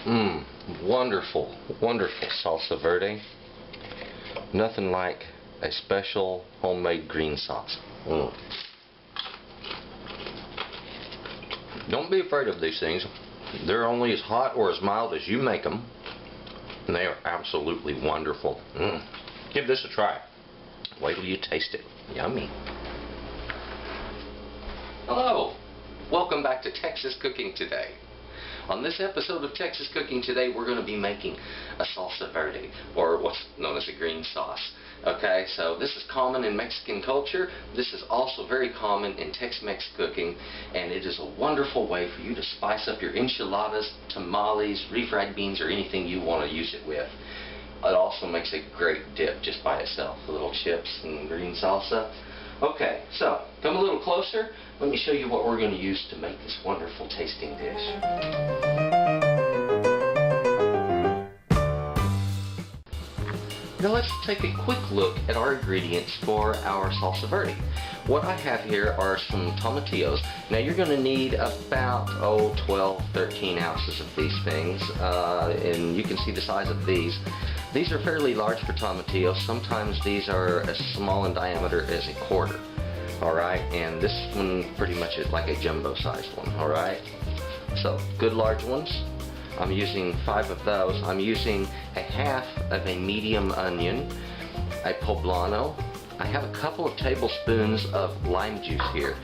Wonderful, wonderful salsa verde. Nothing like a special homemade green sauce. Don't be afraid of these things. They're only as hot or as mild as you make them. And they are absolutely wonderful. Give this a try. Wait till you taste it. Yummy. Hello. Welcome back to Texas Cooking Today. On this episode of Texas Cooking Today, we're going to be making a salsa verde, or what's known as a green sauce. Okay, so this is common in Mexican culture. This is also very common in Tex-Mex cooking, and it is a wonderful way for you to spice up your enchiladas, tamales, refried beans, or anything you want to use it with. It also makes a great dip just by itself, the little chips and green salsa. Okay, so come a little closer. Let me show you what we're going to use to make this wonderful tasting dish. Now let's take a quick look at our ingredients for our salsa verde. What I have here are some tomatillos. Now you're going to need about 12, 13 ounces of these things, and you can see the size of these. These are fairly large for tomatillos. Sometimes these are as small in diameter as a quarter. Alright, and this one pretty much is like a jumbo sized one. Alright, so good large ones. I'm using 5 of those. I'm using a half of a medium onion, a poblano. I have a couple of tablespoons of lime juice here.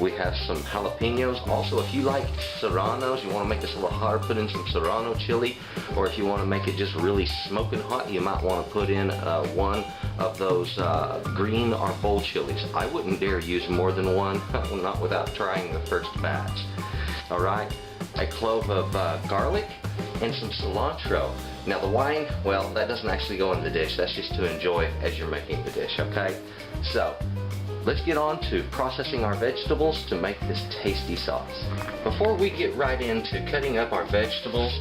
We have some jalapenos. Also, if you like serranos, you want to make this a little hotter, put in some serrano chili. Or if you want to make it just really smoking hot, you might want to put in one of those green or bold chilies. I wouldn't dare use more than one, not without trying the first batch. Alright, a clove of garlic and some cilantro. Now the wine, well, that doesn't actually go in the dish. That's just to enjoy as you're making the dish, okay? So, let's get on to processing our vegetables to make this tasty sauce. Before we get right into cutting up our vegetables,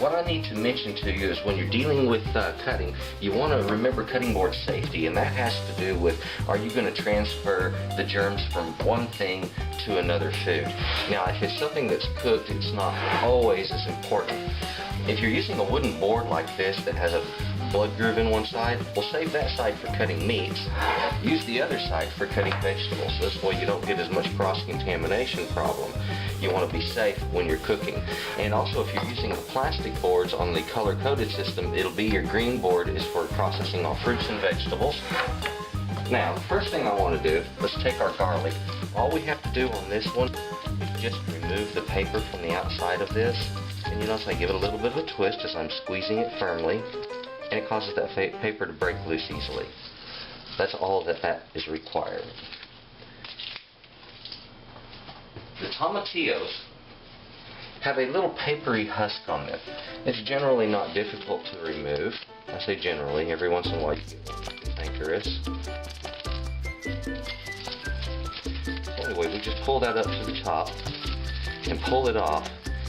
what I need to mention to you is when you're dealing with cutting, you want to remember cutting board safety, and that has to do with, are you going to transfer the germs from one thing to another food? Now, if it's something that's cooked, it's not always as important. If you're using a wooden board like this that has a blood groove in one side, we'll save that side for cutting meats. Use the other side for cutting vegetables. This way you don't get as much cross-contamination problem. You want to be safe when you're cooking. And also, if you're using the plastic boards on the color-coded system, it'll be your green board is for processing all fruits and vegetables. Now, the first thing I want to do, let's take our garlic. All we have to do on this one is just remove the paper from the outside of this. And you notice I give it a little bit of a twist as I'm squeezing it firmly, and it causes that paper to break loose easily. That's all that is required. The tomatillos have a little papery husk on them. It's generally not difficult to remove. I say generally, every once in a while you get one cankerous. Anyway, we just pull that up to the top and pull it off.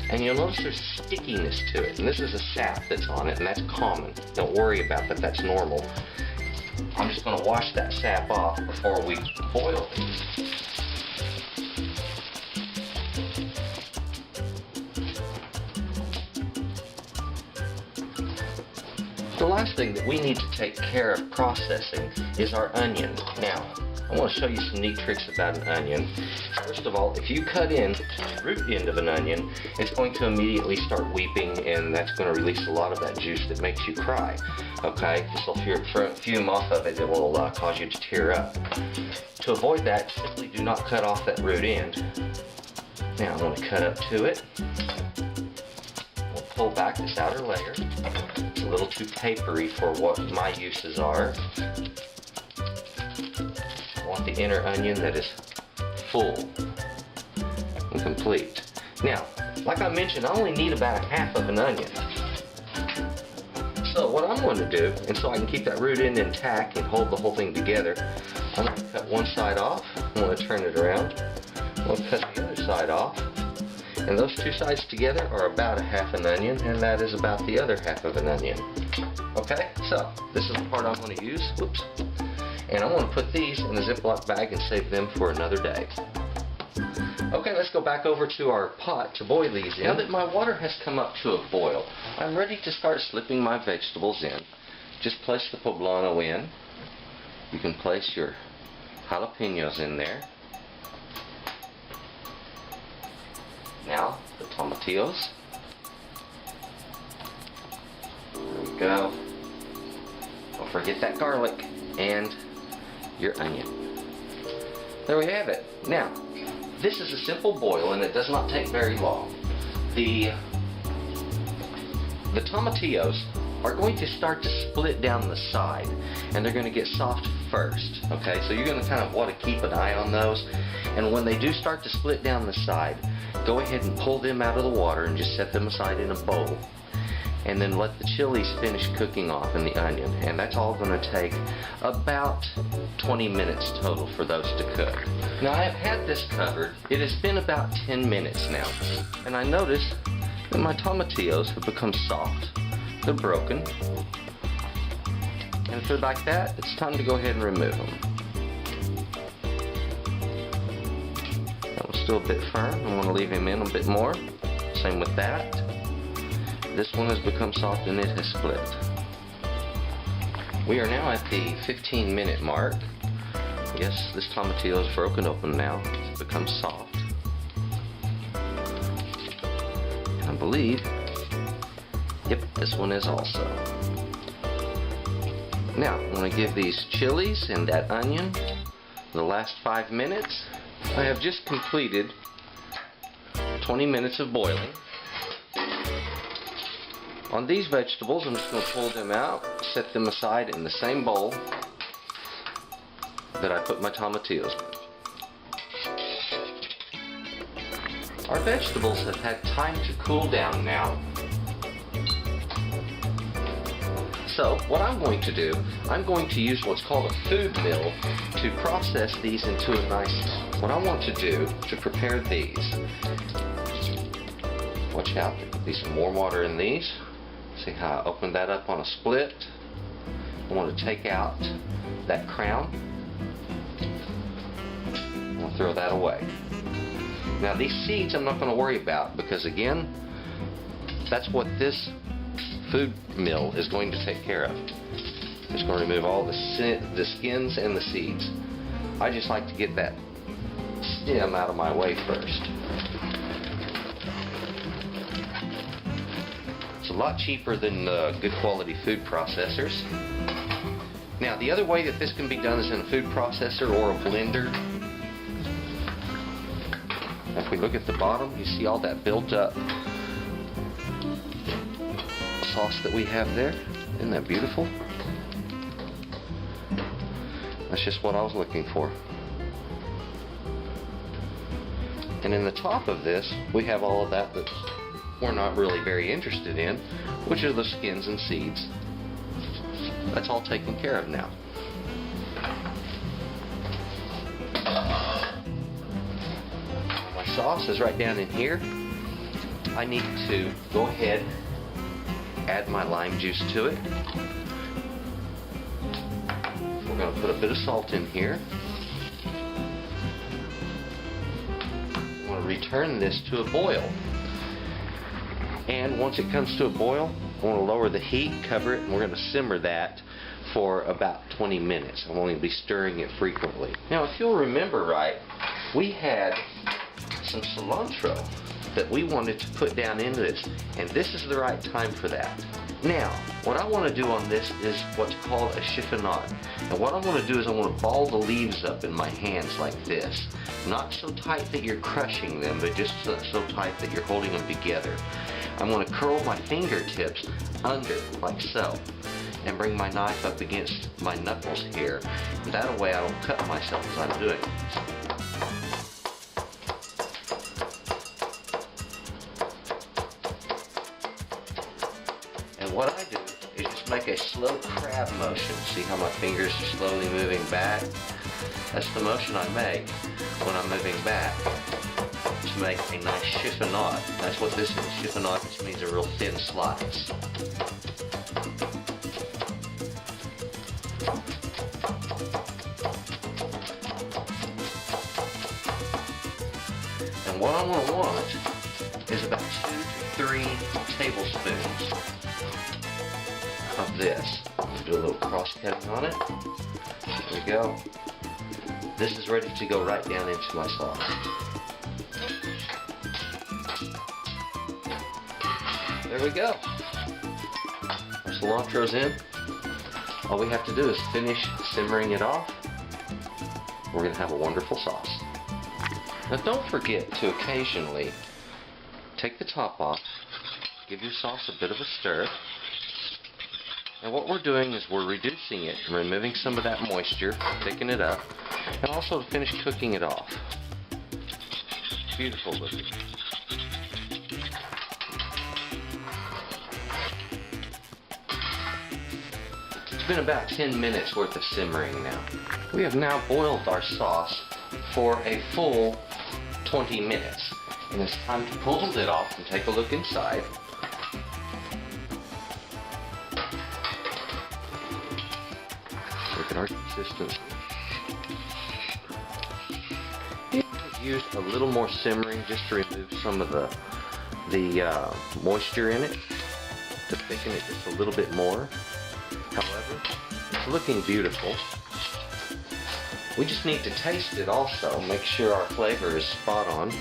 And you'll notice there's stickiness to it, and this is a sap that's on it, and that's common. Don't worry about that, that's normal. I'm just going to wash that sap off before we boil these. The last thing that we need to take care of processing is our onion. Now, I want to show you some neat tricks about an onion. First of all, if you cut in the root end of an onion, it's going to immediately start weeping, and that's going to release a lot of that juice that makes you cry. Okay, this will fume off of it. It will cause you to tear up. To avoid that, simply do not cut off that root end. Now I'm going to cut up to it. We'll pull back this outer layer. It's a little too papery for what my uses are. I want the inner onion that is full and complete. Now, like I mentioned, I only need about a half of an onion. So what I'm going to do, and so I can keep that root end intact and hold the whole thing together, I'm going to cut one side off. I'm going to turn it around. I'm going to cut the other side off. And those two sides together are about a half an onion, and that is about the other half of an onion. Okay, so this is the part I'm going to use. Whoops. And I'm going to put these in a Ziploc bag and save them for another day. Okay, let's go back over to our pot to boil these in. Now that my water has come up to a boil, I'm ready to start slipping my vegetables in. Just place the poblano in. You can place your jalapenos in there. Now, the tomatillos. There we go. Don't forget that garlic and your onion. There we have it. Now, this is a simple boil and it does not take very long. The tomatillos are going to start to split down the side and they're going to get soft first. Okay, so you're going to kind of want to keep an eye on those. And when they do start to split down the side, go ahead and pull them out of the water and just set them aside in a bowl. And then let the chilies finish cooking off and the onion. And that's all going to take about 20 minutes total for those to cook. Now I have had this covered. It has been about 10 minutes now. And I notice that my tomatillos have become soft. They're broken. And if they're like that, it's time to go ahead and remove them. That one's still a bit firm. I want to leave him in a bit more. Same with that. This one has become soft and it has split. We are now at the 15-minute mark. Yes, this tomatillo is broken open now. It's become soft. And I believe, yep, this one is also. Now, I'm going to give these chilies and that onion the last 5 minutes. I have just completed 20 minutes of boiling. On these vegetables, I'm just going to pull them out, set them aside in the same bowl that I put my tomatillos in. Our vegetables have had time to cool down now. So, what I'm going to do, I'm going to use what's called a food mill to process these into a nice... What I want to do to prepare these, watch out, there could be some more water in these. See how I opened that up on a split? I want to take out that crown. I'm going to throw that away. Now these seeds I'm not going to worry about because again, that's what this food mill is going to take care of. It's going to remove all the skins and the seeds. I just like to get that stem out of my way first. It's a lot cheaper than good quality food processors. Now the other way that this can be done is in a food processor or a blender. If we look at the bottom, you see all that built up sauce that we have there. Isn't that beautiful? That's just what I was looking for. And in the top of this, we have all of that that we're not really very interested in, which are the skins and seeds. That's all taken care of now. My sauce is right down in here. I need to go ahead, add my lime juice to it. We're going to put a bit of salt in here. I want to return this to a boil. And once it comes to a boil, I want to lower the heat, cover it, and we're going to simmer that for about 20 minutes. I'm only going to be stirring it frequently. Now, if you'll remember right, we had some cilantro that we wanted to put down into this, and this is the right time for that. Now, what I want to do on this is what's called a chiffonade. And what I want to do is I want to ball the leaves up in my hands like this. Not so tight that you're crushing them, but just so tight that you're holding them together. I'm going to curl my fingertips under, like so, and bring my knife up against my knuckles here. And that way I don't cut myself as I'm doing it. And what I do is just make a slow crab motion. See how my fingers are slowly moving back? That's the motion I make when I'm moving back to make a nice chiffonade. That's what this is. Chiffonade just means a real thin slice. what I'm going to want is about 2 to 3 tablespoons of this. Do a little cross cutting on it. There we go. This is ready to go right down into my sauce. There we go. Our cilantro's in. All we have to do is finish simmering it off. We're going to have a wonderful sauce. Now don't forget to occasionally take the top off, give your sauce a bit of a stir. And what we're doing is we're reducing it and removing some of that moisture, thicken it up, and also to finish cooking it off. Beautiful looking. It's been about 10 minutes worth of simmering now. We have now boiled our sauce for a full 20 minutes. And it's time to pull the lid off and take a look inside. Look at our consistency. I've used a little more simmering just to remove some of the moisture in it, to thicken it just a little bit more. However, it's looking beautiful. We just need to taste it also, make sure our flavor is spot on.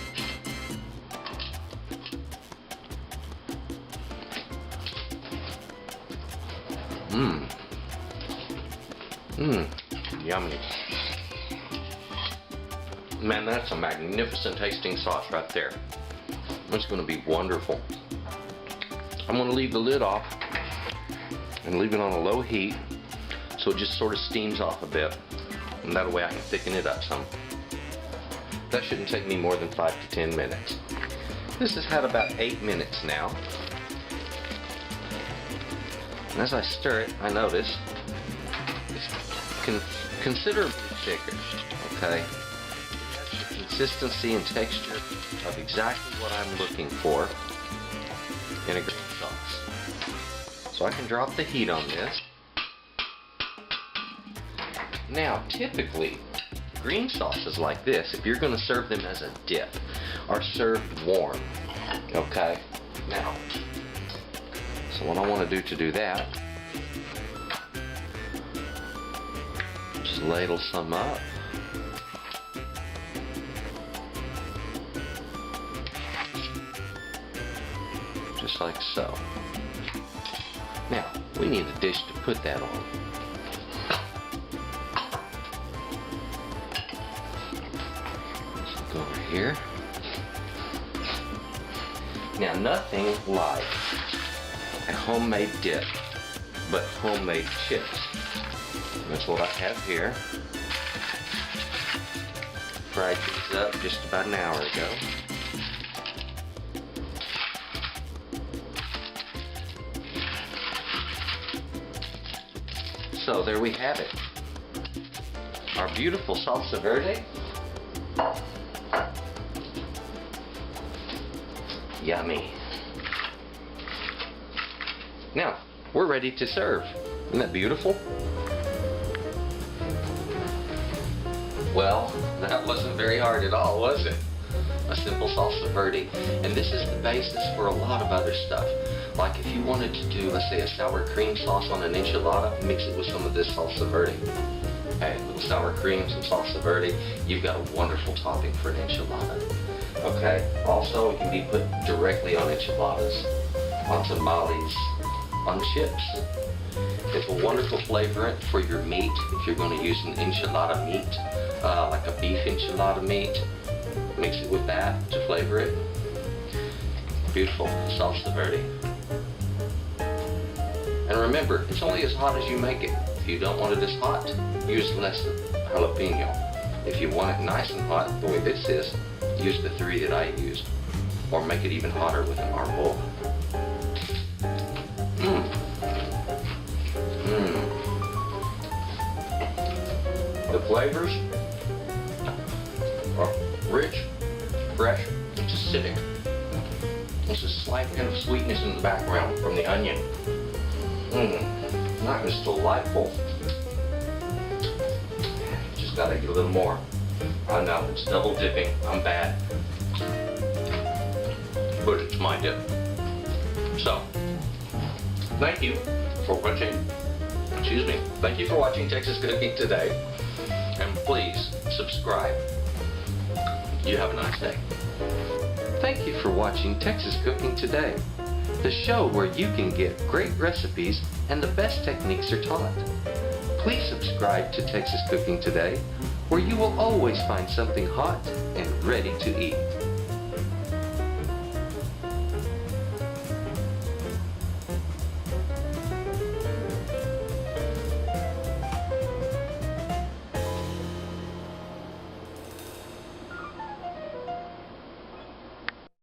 Yummy. Man, that's a magnificent tasting sauce right there. It's going to be wonderful. I'm going to leave the lid off and leave it on a low heat so it just sort of steams off a bit, and that way I can thicken it up some. That shouldn't take me more than 5 to 10 minutes. This has had about 8 minutes now, and as I stir it, I notice it's considerably thicker. Okay, it has the consistency and texture of exactly what I'm looking for in a green sauce. So I can drop the heat on this. Now, typically, green sauces like this, if you're going to serve them as a dip, are served warm. Okay? Now, so what I want to do that, just ladle some up. Just like so. Now, we need a dish to put that on. Go over here. Now, nothing like a homemade dip, but homemade chips. That's what I have here. Fried these up just about an hour ago. So there we have it. Our beautiful Salsa Verde. Yummy. Now, we're ready to serve. Isn't that beautiful? Well, that wasn't very hard at all, was it? A simple Salsa Verde. And this is the basis for a lot of other stuff. Like if you wanted to do, let's say, a sour cream sauce on an enchilada, mix it with some of this Salsa Verde. Okay, a little sour cream, some Salsa Verde, you've got a wonderful topping for an enchilada. Okay, also it can be put directly on enchiladas, on tamales, on chips. It's a wonderful flavorant for your meat if you're going to use an enchilada meat, like a beef enchilada meat. Mix it with that to flavor it. Beautiful Salsa Verde. And remember, it's only as hot as you make it. If you don't want it as hot, use less jalapeno. If you want it nice and hot, the way this is, use the 3 that I used. Or make it even hotter with an arbol. The flavors are rich, fresh, it's acidic. There's a slight kind of sweetness in the background from the onion. That is delightful. Just gotta get a little more. I know, it's double dipping. I'm bad. but it's my dip. So, thank you for watching. Excuse me. Thank you for watching Texas Cooking Today. And please subscribe. You have a nice day. Thank you for watching Texas Cooking Today, the show where you can get great recipes and the best techniques are taught. Please subscribe to Texas Cooking Today, where you will always find something hot and ready to eat.